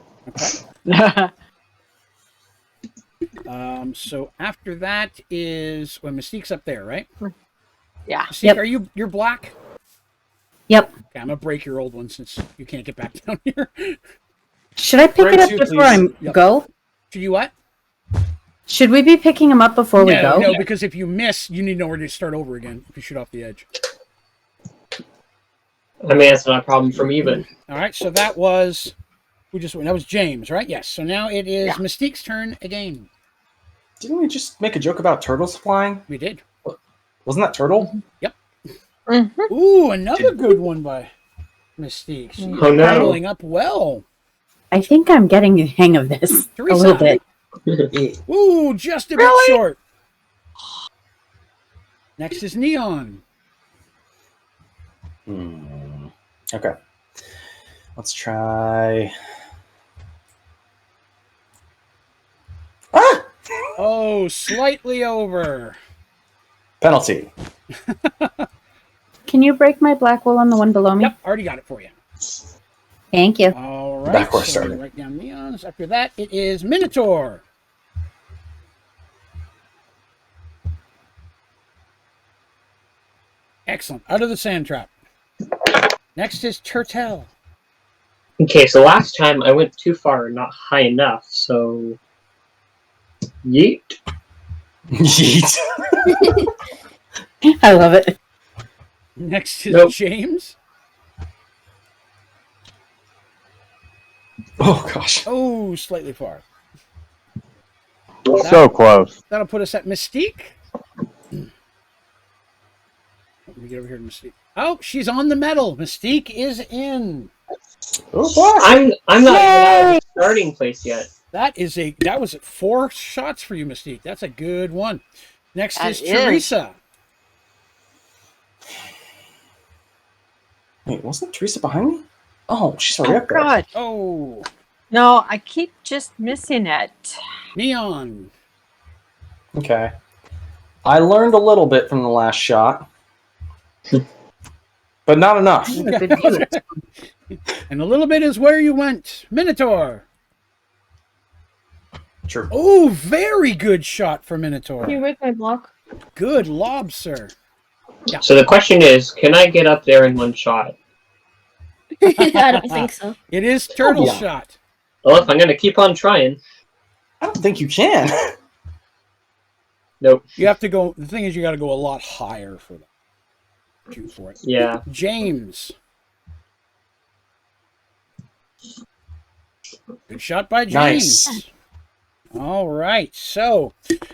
So after that is Mystique's up there, right? Yeah. Mystique, Yep. you're black? Yep. Okay, I'm gonna break your old one since you can't get back down here. Should I pick Grade it up 2, before I please. Yep. go? After you what? Should we be picking him up before we go? No, because if you miss, you need to know where to start over again if you shoot off the edge. I mean, that's not a problem for me, but All right, so that was who just went? That was James, right? Yes. So now it is Mystique's turn again. Didn't we just make a joke about turtles flying? We did. Wasn't that turtle? Yep. Mm-hmm. Ooh, another good one by Mystique. She's Oh, no. handling up well. I think I'm getting the hang of this Teresa. a little bit. Ooh, just a bit short. Next is Neon. Okay. Let's try. Ah! Oh, slightly over. Penalty. Can you break my black wool on the one below me? Yep, already got it for you. Thank you. All right. Back where I so started. write down Neon's. After that, it is Minotaur. Excellent. Out of the sand trap. Next is Turtle. okay. So last time I went too far, not high enough. So, yeet. Yeet. I love it. Next is Nope. James. Oh gosh. Oh, slightly far. So close. That'll put us at Mystique. Let me get over here to Mystique. Oh, she's on the metal. Mystique is in. Oh boy. I'm not even out of the starting place yet. That was 4 shots for you, Mystique. That's a good one. Next That is is. Teresa. Wait, wasn't Teresa behind me? Oh, she's already Oh, up there. God. Oh, No, I keep just missing it. Neon. Okay. I learned a little bit from the last shot, but not enough. Good view. And a little bit is where you went. Minotaur. True. Oh, very good shot for Can you Minotaur. break my block? Good lob, sir. So the question is, can I get up there in one shot? I don't think so. It is Turtle yeah. shot. Well, if I'm gonna keep on trying, I don't think you can. nope. You have to go. The thing is, you got to go a lot higher for that. Shoot for it. Yeah. James. Good shot by James. Nice. All right. So,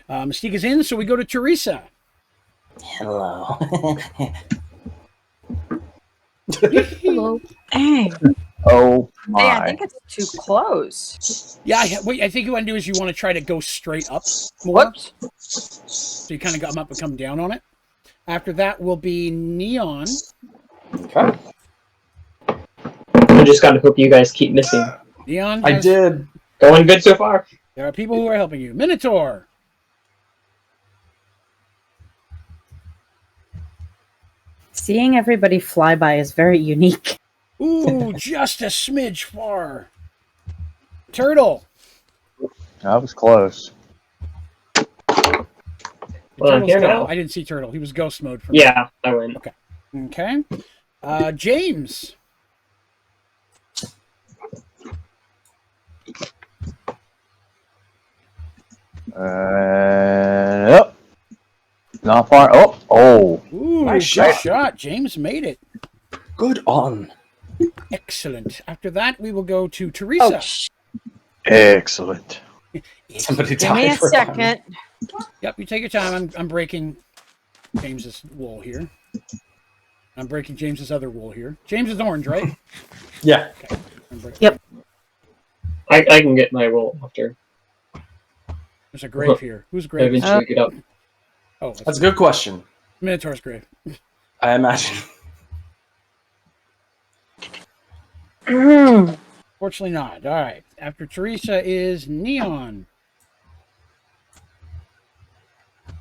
Mystique is in, so we go to Teresa. Hello. Hello. Dang. Oh Hey, I my. think it's too close. Yeah, what I think you want to do is you want to try to go straight up more. Whoops. So you kind of come up and come down on it. After that will be Neon. Okay. I just gotta hope you guys keep missing. Neon. I has- did. Going good so far. There are people who are helping you. Minotaur. Seeing everybody fly by is very unique. Ooh, just a smidge far. Turtle. That was close. Well, I'm Turtle's here gone. now. I didn't see Turtle. He was ghost mode for me. Yeah, I win. Okay. James. Yep. Not far. Oh. Ooh, Nice good shot. shot. James made it. Good on. Excellent. After that, we will go to Oh, Teresa. Excellent. Somebody give me died a for second. Yep, you take your time. I'm breaking James's wool here. I'm breaking James's other wool here. James is orange, right? Yeah. I'm breaking- Yep. I can get my roll after. There's a grave here. Who's I grave? eventually get up. Oh, That's a good question. Minotaur's grave. I imagine. Fortunately not. All right. After Teresa is Neon.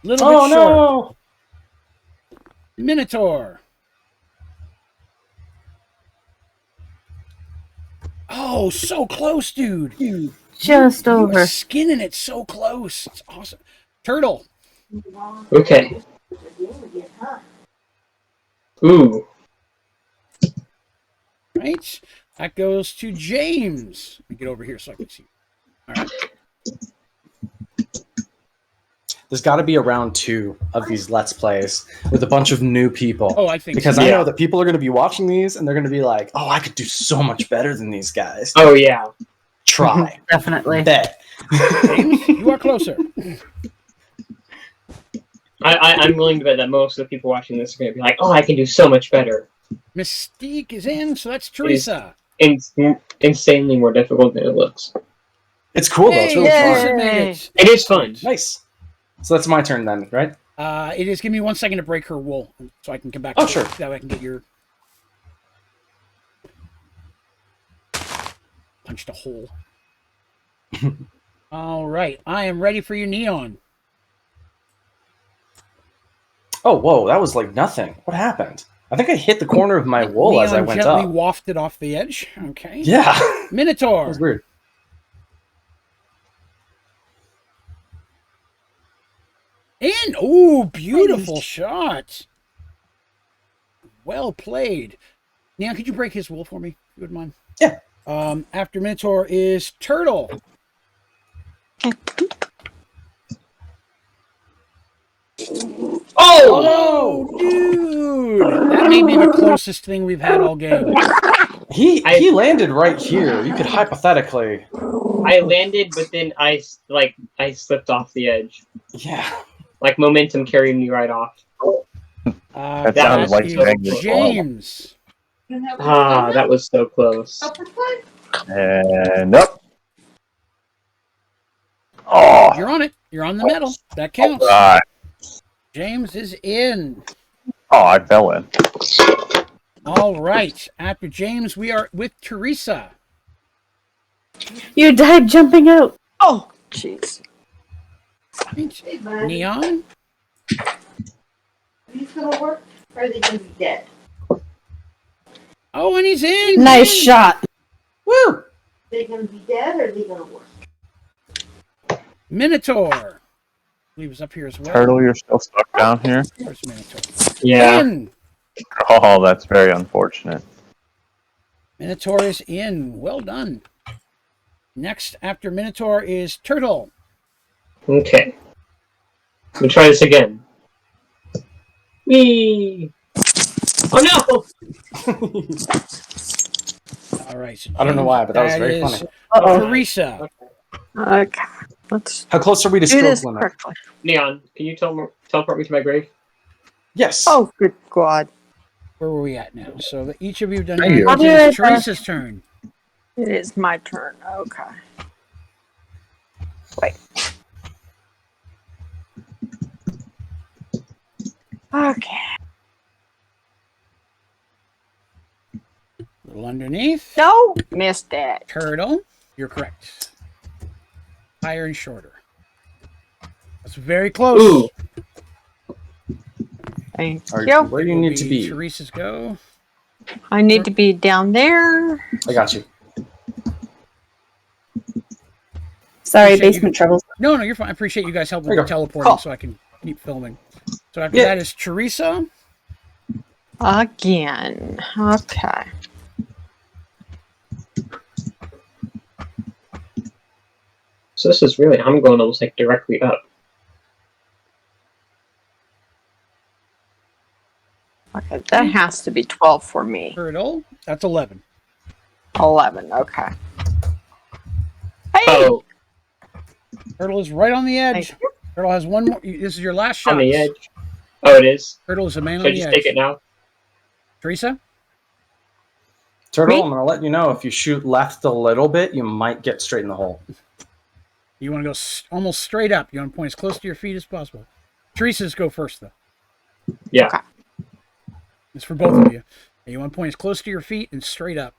Little Oh bit short. no! Minotaur. Oh, so close, dude. Just You over. were skinning it so close. It's awesome. Turtle. Okay. Ooh. Right? That goes to James. Let me get over here so I can see. All right. There's got to be a round 2 of these Let's Plays with a bunch of new people. Oh, I think because so. I Yeah. know that people are going to be watching these and they're going to be like, "Oh, I could do so much better than these guys." Oh yeah. Try. Definitely. Bet. James, you are closer. I'm willing to bet that most of the people watching this are going to be like, "Oh, I can do so much better." Mystique is in, so that's Teresa. Insanely more difficult than it looks. It's cool though. It's really Teresa fun. made it. It is fun. Nice. So that's my turn then, right? It is. Give me 1 second to break her wool, so I can come back. Oh, to sure. it. That way I can get your punched a hole. All right, I am ready for you, Neon. Oh, whoa, that was like nothing. What happened? I think I hit the corner of my wool Neon as I went gently up. wafted off the edge. Okay. Yeah. That Minotaur. was weird. In. Ooh, beautiful shot. Well played. Neon, could you break his wool for me, if you wouldn't mind? Yeah. After Minotaur is Turtle. Oh! Oh, dude! That may be the closest thing we've had all game. He landed right here. You could hypothetically. I landed, but then I slipped off the edge. Yeah. Like momentum carried me right off. That sounded like is James. James. Ah, that was so close. And nope. Oh, You're on it. You're on the medal. That counts. right. James is in. Oh, I fell in. All right. After James, we are with Teresa. You died jumping out. Oh, jeez. Neon. Are these gonna work? Or are they gonna be dead? Oh, and he's in. Nice shot. Woo! Are they gonna be dead or are they gonna work? Minotaur. I believe he's up here as well. Turtle, you're still stuck down here. Where's Minotaur? Yeah. In. Oh, that's very unfortunate. Minotaur is in. Well done. Next after Minotaur is Turtle. Okay. Let me try this again. Whee! Oh no! All right. So I don't know why, but that was very is funny. Teresa. Okay. Let's How close are we to do this stroke limit? quickly. Neon, can you teleport me to my grave? Yes. Oh, good God. Where were we at now? So that each of you have done Thank you. damage. I'll do It's it. Teresa's turn. It is my turn. Okay. Wait. Okay. A little underneath. No, missed it. Turtle. You're correct. Higher and shorter. That's very close. Ooh. Thank Are you. Where do you Will need to be? Teresa's go. I need to be down there. I got you. Sorry, Appreciate basement troubles. No, you're fine. I appreciate you guys helping There you with go. teleporting Cool. so I can keep filming. So after Yeah. that is Teresa. Again. Okay. So this is really, I'm going almost like directly up. Okay, that has to be 12 for me. Turtle. That's 11. 11, okay. Hey! Oh, Turtle is right on the edge. Thank you. Turtle has one more. This is your last shot. on the edge. Oh, it is. Turtle is a man Should I on the just edge. take it now? Teresa? Turtle, Me? I'm going to let you know if you shoot left a little bit, you might get straight in the hole. You want to go almost straight up. You want to point as close to your feet as possible. Teresa's go first, though. Yeah. Okay. It's for both of you. And you want to point as close to your feet and straight up.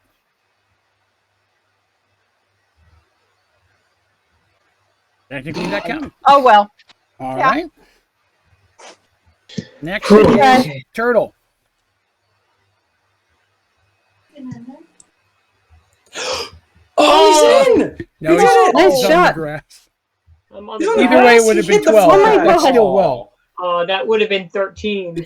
Technically, that counted. Oh, well. All Yeah. right. Next Okay. is Turtle. Oh, he's in! No, You he's, did it! Nice he's on shot. the grass. I'm on He's the on the Either ground. way, it grass. would have He been hit the 12. Oh my That's God. still well. Oh, that would have been 13.